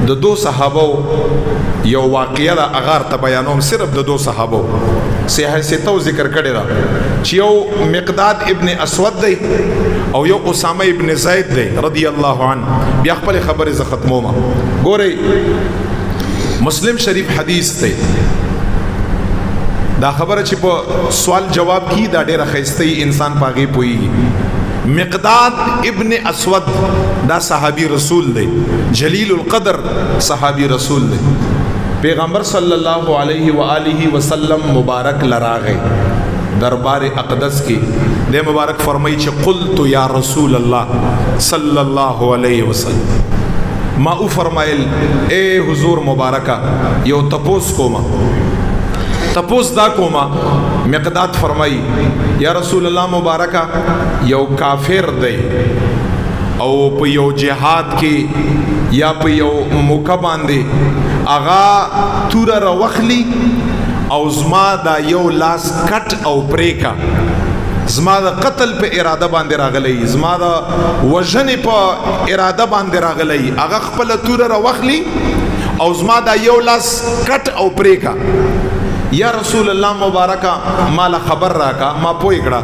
د دو صحابو یو واقعه دا اغار ته بیانوم، صرف د دو صحابو صحیح ستو ذکر کړی دا چې یو مقداد ابن اسود دی او یو اسامه ابن زید دی رضی الله عنه. بیا خپل خبره ز ختمومه. ګورئ مسلم شریف حدیث دی، دا خبره چې په سوال جواب کی دا ډیره خیسته انسان پاغي پوي. مقداد ابن اسود دا صحابی رسول دی، جلیل القدر صحابی رسول دی. پیغمبر صلی اللہ علیہ وآلہ وسلم مبارک لراغه دربار اقدس کی دے مبارک فرمائی چې قلت یا رسول اللہ صلی اللہ علیہ وسلم، ما او فرمائل اے حضور مبارکہ یو تپوس کوما، تپوس دا کوما. مقداد فرمائی یا رسول اللہ مبارکہ یو کافر دے او په یو جهاد کې یا په یو موقع باندې اغا تور روخلی او زما دا یو لاس کټ او پریکا، زما دا قتل په اراده باندې راغلی، زما دا وژن په اراده باندې راغلی، اغا خپل تور روخلی او زما دا یو لاس کټ او پریکا. یا رسول الله مبارکه مال خبر راکا، ما پوی کړه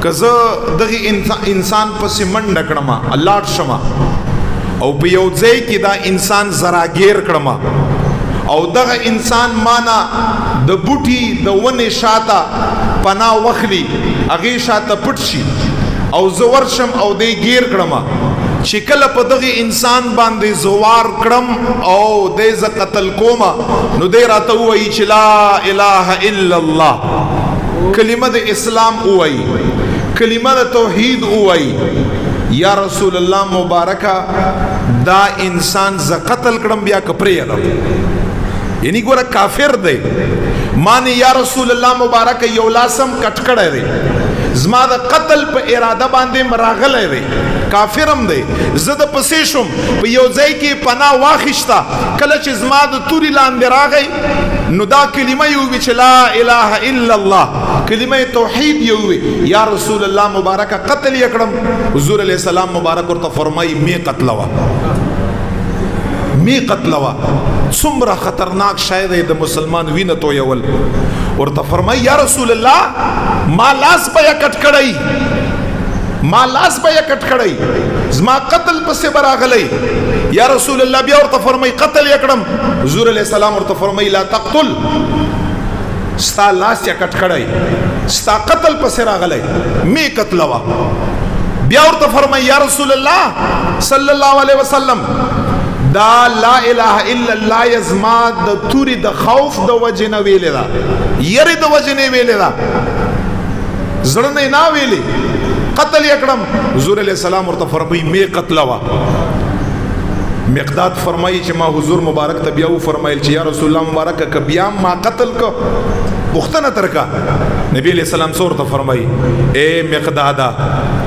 که زه دغه انسان پسې منډه کړم الله شمه او په یو ځای کې دا انسان زراګیر کړم او دغه انسان مانا د بوټي د ونې شاته پناه وخلی، هغې شاته پټ شي او زه ورشم او دی گیر کړم چې کله په دغه انسان باندې زوار کړم او دی زه قتل کومه نو دی راته ووایي چې لا اله الا الله، کلمه د اسلام ووایي، کلمه د توحید ووایي. یا رسول الله مبارکه دا انسان ز قتل کړم بیا کپری ادم، یعنی ګوره کافر دی. مانی یا رسول الله مبارکه یو لاسم کټ کړی دی، زما د قتل په اراده باندې مراغلی دی، کافرم دی. زه د پسې شم په یو ځای کې پناه واخیسته، کله چې زما د توري لاندې راغی نو دا کلمه یې ووی چې لا اله الا الله، کلمه توحید یې ووی. یا رسول الله مبارکه قتل یې کړم. حضور علیہ السلام مبارک ورته فرمایي می قتلوا، می قتلوا. څومره خطرناک شاید د مسلمان وینه تویول. ورته فرمایي یا رسول الله ما لاس بیا کټ کړی، ما لاس بیا کټ کړی، زما قتل پسې براغلی. یا رسول الله بیا ورته فرمایي قتل یې کړم. حضور علیہ السلام ورته فرمایي لا تقتل، ستا لاس یې کټ کړی، ستا قتل پسې راغلی، می قتلوا. بیا ورته فرمایي یا رسول الله صلی الله علیه وسلم دا لا اله الا الله یزما د توري د خوف د وجه نه ویلې ده، یری د وجه نه ویلې ده، زړه نه نه ویلې، قتل یې کړم. حضور علیہ السلام ورته فرمایي می قتلوا. مقداد فرمایي چې ما حضور مبارک ته بیا و فرمایل چې یا رسول الله مبارک که بیا ما قتل کو پختنه ترکا. نبی علیہ السلام سور ته فرمایي اے مقدادا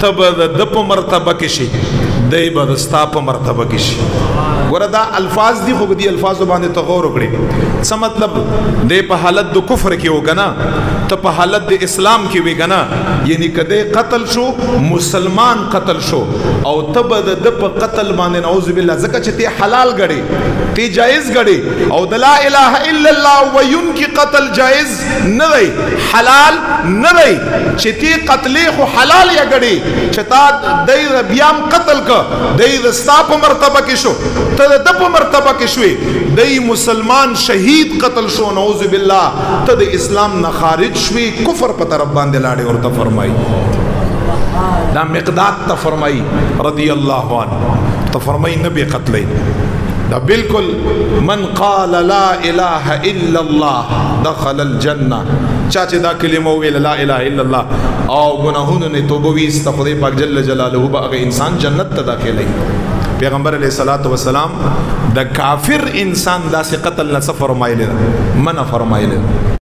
تب د په مرتبه کې شي، دی به ستا په مرتبه کې شي. ګوره دا الفاظ دي خو دې الفاظو باندې ته غور وکړي. څه مطلب دی په حالت د کفر کې وګنه، ته په حالت د اسلام کې وګنه، یعنی کده قتل شو مسلمان قتل شو او تب د په قتل باندې نعوذ بالله زکه چې ته حلال غړي، ته جائز غړي او د لا اله الا الله وین کې قتل جائز نه دی، حلال نه دی. چې ته قتلې خو حلال یا غړي، چې تا د بیام قتل ک د ستا په مرتبه کې شو، ته د په مرتبه کې شوې، د مسلمان شهید قتل شو نعوذ بالله، ته د اسلام نه خارج شوې، کفر په طرف باندې لاړې. ورته فرمایي دا مقداد ته فرمایي رضی الله عنه، ته فرمایي نبی قتلې دا بالکل من قال لا اله الا الله دخل الجنه. چا چې دا کلمه ویل لا اله الا الله او گناهونو نه توبه ویسته، خدای پاک جل جلاله به هغه انسان جنت ته داخلي. پیغمبر علیہ الصلوۃ والسلام د کافر انسان داسې قتل نه فرمایلی، منع فرمایلی.